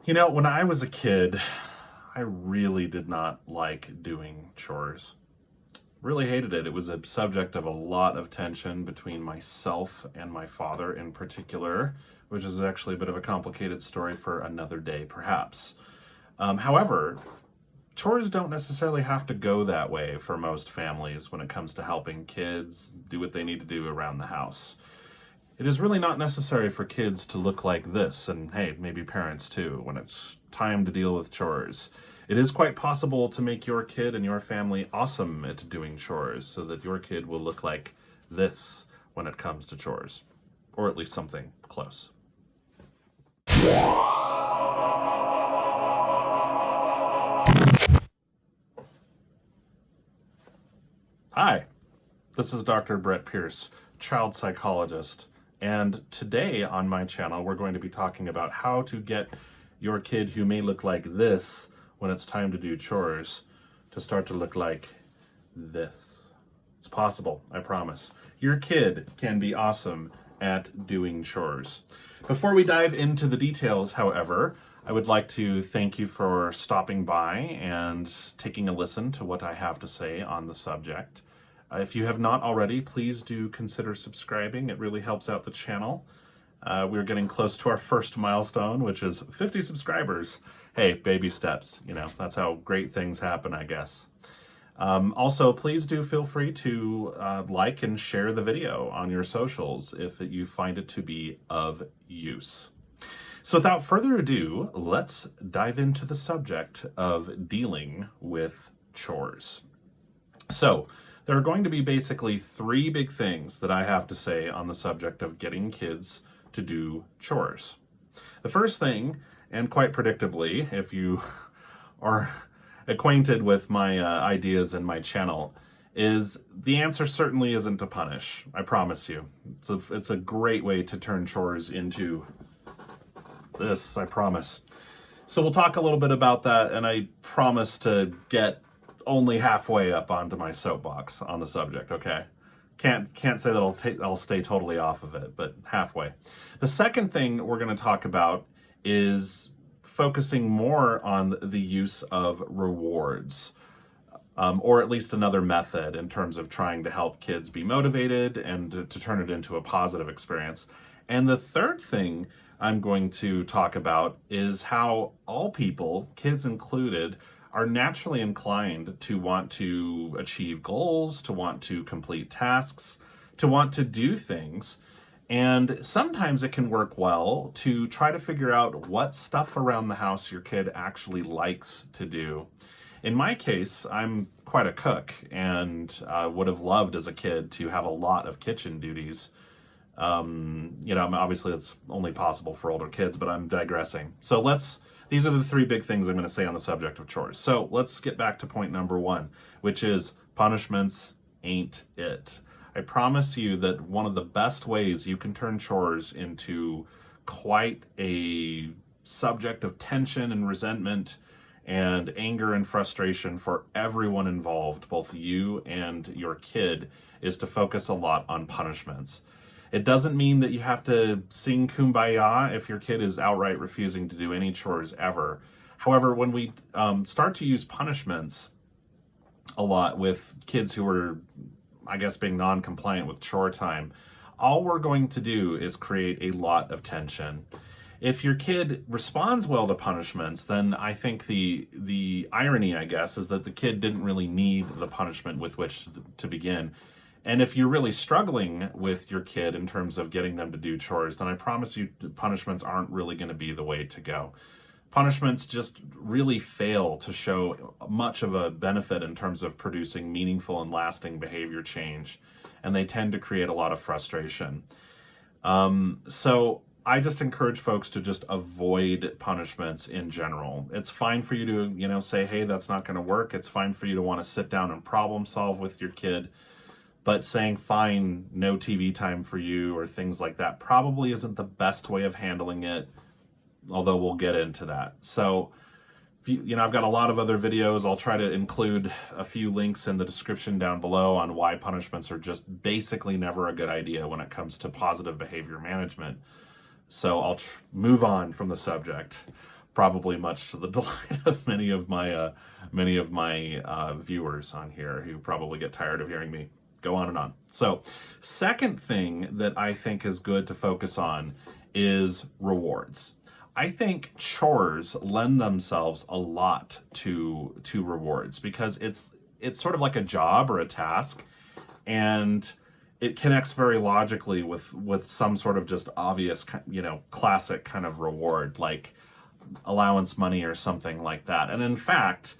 When I was a kid, I really did not like doing chores. Really hated it. It was a subject of a lot of tension between myself and my father in particular, which is actually a bit of a complicated story for another day, perhaps. However, chores don't necessarily have to go that way for most families when it comes to helping kids do what they need to do around the house. It is really not necessary for kids to look like this, and hey, maybe parents too, when it's time to deal with chores. It is quite possible to make your kid and your family awesome at doing chores so that your kid will look like this when it comes to chores, or at least something close. Hi, this is Dr. Brett Pearce, child psychologist, and today on my channel we're going to be talking about how to get your kid who may look like this when it's time to do chores to start to look like this. It's possible, I promise. Your kid can be awesome at doing chores. Before we dive into the details, however, I would like to thank you for stopping by and taking a listen to what I have to say on the subject. If you have not already, please do consider subscribing. It really helps out the channel. We're getting close to our first milestone, which is 50 subscribers. Hey, baby steps. That's how great things happen, I guess. Also, please do feel free to like and share the video on your socials if you find it to be of use. So without further ado, let's dive into the subject of dealing with chores. So there are going to be basically three big things that I have to say on the subject of getting kids to do chores. The first thing, and quite predictably, if you are acquainted with my ideas in my channel, is the answer certainly isn't to punish. I promise you. It's a great way to turn chores into this, I promise. So we'll talk a little bit about that, and I promise to get only halfway up onto my soapbox on the subject, okay? Can't say that I'll stay totally off of it, but halfway. The second thing we're going to talk about is focusing more on the use of rewards, or at least another method in terms of trying to help kids be motivated and to turn it into a positive experience. And the third thing I'm going to talk about is how all people, kids included, are naturally inclined to want to achieve goals, to want to complete tasks, to want to do things. And sometimes it can work well to try to figure out what stuff around the house your kid actually likes to do. In my case, I'm quite a cook and would have loved as a kid to have a lot of kitchen duties. Obviously it's only possible for older kids, but I'm digressing. So these are the three big things I'm going to say on the subject of chores. So let's get back to point number one, which is punishments ain't it. I promise you that one of the best ways you can turn chores into quite a subject of tension and resentment and anger and frustration for everyone involved, both you and your kid, is to focus a lot on punishments. It doesn't mean that you have to sing Kumbaya if your kid is outright refusing to do any chores ever. However, when we start to use punishments a lot with kids who are, I guess, being non-compliant with chore time, all we're going to do is create a lot of tension. If your kid responds well to punishments, then I think the irony, I guess, is that the kid didn't really need the punishment with which to begin. And if you're really struggling with your kid in terms of getting them to do chores, then I promise you punishments aren't really going to be the way to go. Punishments just really fail to show much of a benefit in terms of producing meaningful and lasting behavior change, and they tend to create a lot of frustration. So I just encourage folks to just avoid punishments in general. It's fine for you to, say, hey, that's not going to work. It's fine for you to want to sit down and problem solve with your kid. But saying, fine, no TV time for you or things like that probably isn't the best way of handling it, although we'll get into that. So, I've got a lot of other videos. I'll try to include a few links in the description down below on why punishments are just basically never a good idea when it comes to positive behavior management. So I'll move on from the subject. probably much to the delight of many of my viewers on here who probably get tired of hearing me go on and on. So, second thing that I think is good to focus on is rewards. I think chores lend themselves a lot to rewards because it's sort of like a job or a task, and it connects very logically with some sort of just obvious, classic kind of reward like allowance money or something like that. And in fact,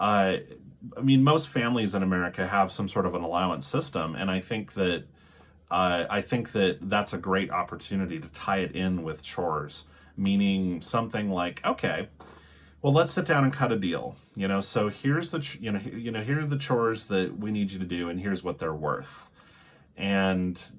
most families in America have some sort of an allowance system, and I think that that's a great opportunity to tie it in with chores, meaning something like, okay, well, let's sit down and cut a deal. So here's here are the chores that we need you to do, and here's what they're worth, and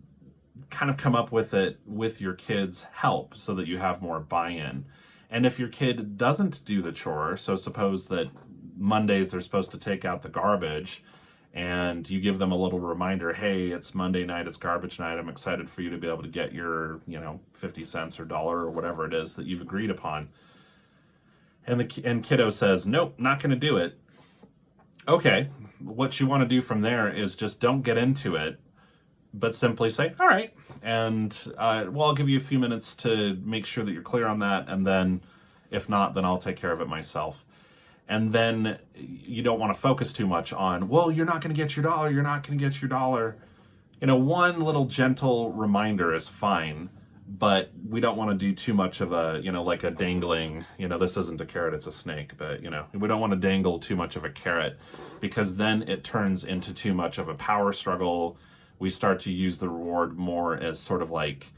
kind of come up with it with your kids' help so that you have more buy-in. And if your kid doesn't do the chore, so suppose that Mondays they're supposed to take out the garbage, and you give them a little reminder, hey, it's Monday night, it's garbage night, I'm excited for you to be able to get your 50 cents or dollar or whatever it is that you've agreed upon. And kiddo says, nope, not going to do it. Okay, what you want to do from there is just don't get into it, but simply say, all right, and I'll give you a few minutes to make sure that you're clear on that, and then if not, then I'll take care of it myself. And then you don't want to focus too much on, well, you're not going to get your dollar, you're not going to get your dollar. One little gentle reminder is fine, but we don't want to do too much of a, like a dangling, this isn't a carrot, it's a snake, but, we don't want to dangle too much of a carrot, because then it turns into too much of a power struggle. We start to use the reward more as sort of like,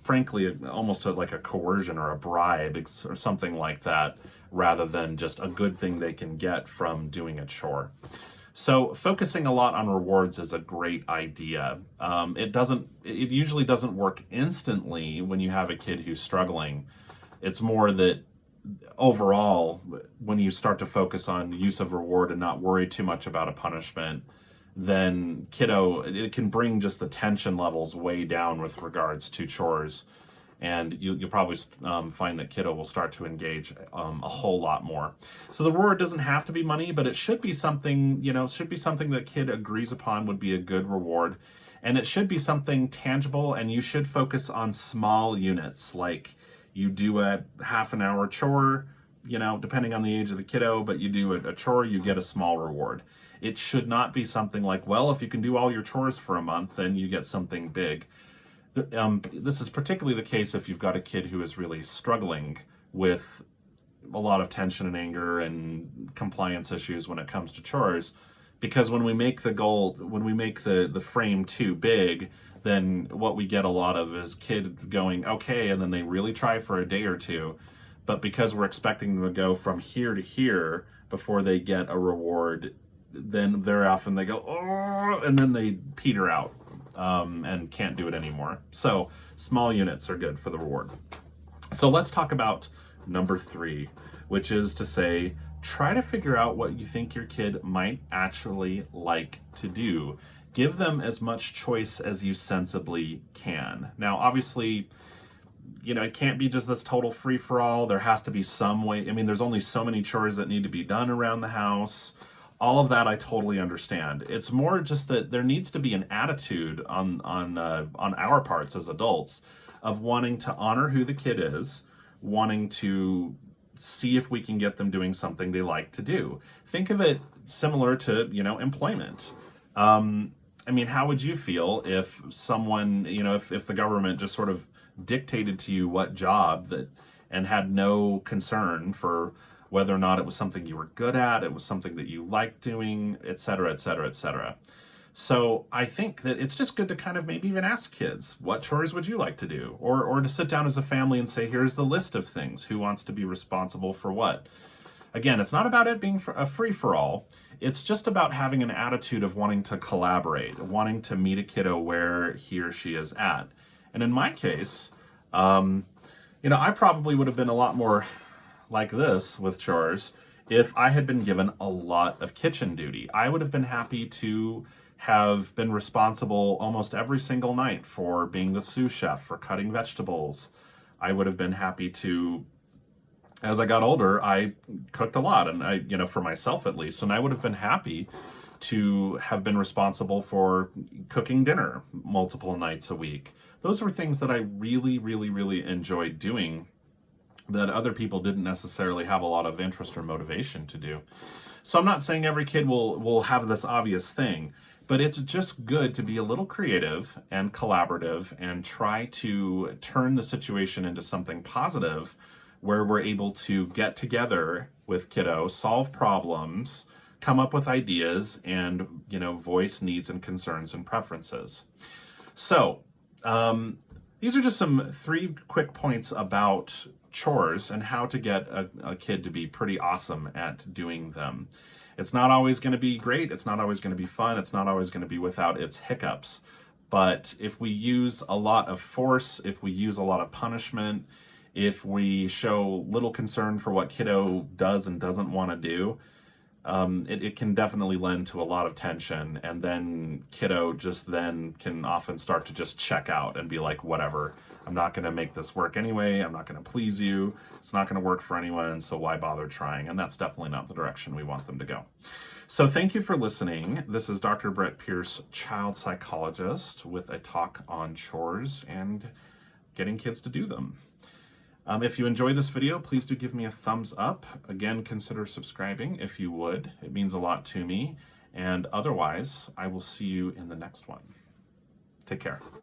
frankly, almost like a coercion or a bribe or something like that, rather than just a good thing they can get from doing a chore. So focusing a lot on rewards is a great idea. It usually doesn't work instantly when you have a kid who's struggling. It's more that overall, when you start to focus on use of reward and not worry too much about a punishment, then it can bring just the tension levels way down with regards to chores. And you'll probably find that kiddo will start to engage a whole lot more. So the reward doesn't have to be money, but it should be something, that kid agrees upon would be a good reward. And it should be something tangible, and you should focus on small units, like you do a half an hour chore, depending on the age of the kiddo, but you do a chore, you get a small reward. It should not be something like, well, if you can do all your chores for a month, then you get something big. This is particularly the case if you've got a kid who is really struggling with a lot of tension and anger and compliance issues when it comes to chores, because when we make the frame too big, then what we get a lot of is kid going, okay, and then they really try for a day or two, but because we're expecting them to go from here to here before they get a reward, then very often they go, oh, and then they peter out. And can't do it anymore. So small units are good for the reward. So let's talk about number 3, which is to say, try to figure out what you think your kid might actually like to do. Give them as much choice as you sensibly can. Now, obviously, it can't be just this total free-for-all. There has to be some way. There's only so many chores that need to be done around the house. All of that I totally understand. It's more just that there needs to be an attitude on our parts as adults of wanting to honor who the kid is, wanting to see if we can get them doing something they like to do. Think of it similar to, employment. How would you feel if someone, if the government just sort of dictated to you what job and had no concern for whether or not it was something you were good at, it was something that you liked doing, et cetera, et cetera, et cetera. So I think that it's just good to kind of maybe even ask kids, what chores would you like to do? Or to sit down as a family and say, here's the list of things. Who wants to be responsible for what? Again, it's not about it being a free-for-all. It's just about having an attitude of wanting to collaborate, wanting to meet a kiddo where he or she is at. And in my case, I probably would have been a lot more like this with chores if I had been given a lot of kitchen duty. I would have been happy to have been responsible almost every single night for being the sous chef, for cutting vegetables. I would have been happy to as I got older, I cooked a lot, and for myself at least, and I would have been happy to have been responsible for cooking dinner multiple nights a week. Those were things that I really, really, really enjoyed doing that other people didn't necessarily have a lot of interest or motivation to do. So I'm not saying every kid will have this obvious thing, but it's just good to be a little creative and collaborative and try to turn the situation into something positive where we're able to get together with kiddo, solve problems, come up with ideas, and voice needs and concerns and preferences. So these are just some 3 quick points about chores and how to get a kid to be pretty awesome at doing them. It's not always going to be great. It's not always going to be fun. It's not always going to be without its hiccups. But if we use a lot of force, if we use a lot of punishment, if we show little concern for what kiddo does and doesn't want to do, it can definitely lend to a lot of tension, and then kiddo just then can often start to just check out and be like, whatever, I'm not going to make this work anyway, I'm not going to please you, it's not going to work for anyone, so why bother trying? And that's definitely not the direction we want them to go. So thank you for listening. This is Dr. Brett Pearce, child psychologist, with a talk on chores and getting kids to do them. If you enjoyed this video, please do give me a thumbs up. Again, consider subscribing if you would. It means a lot to me. And otherwise, I will see you in the next one. Take care.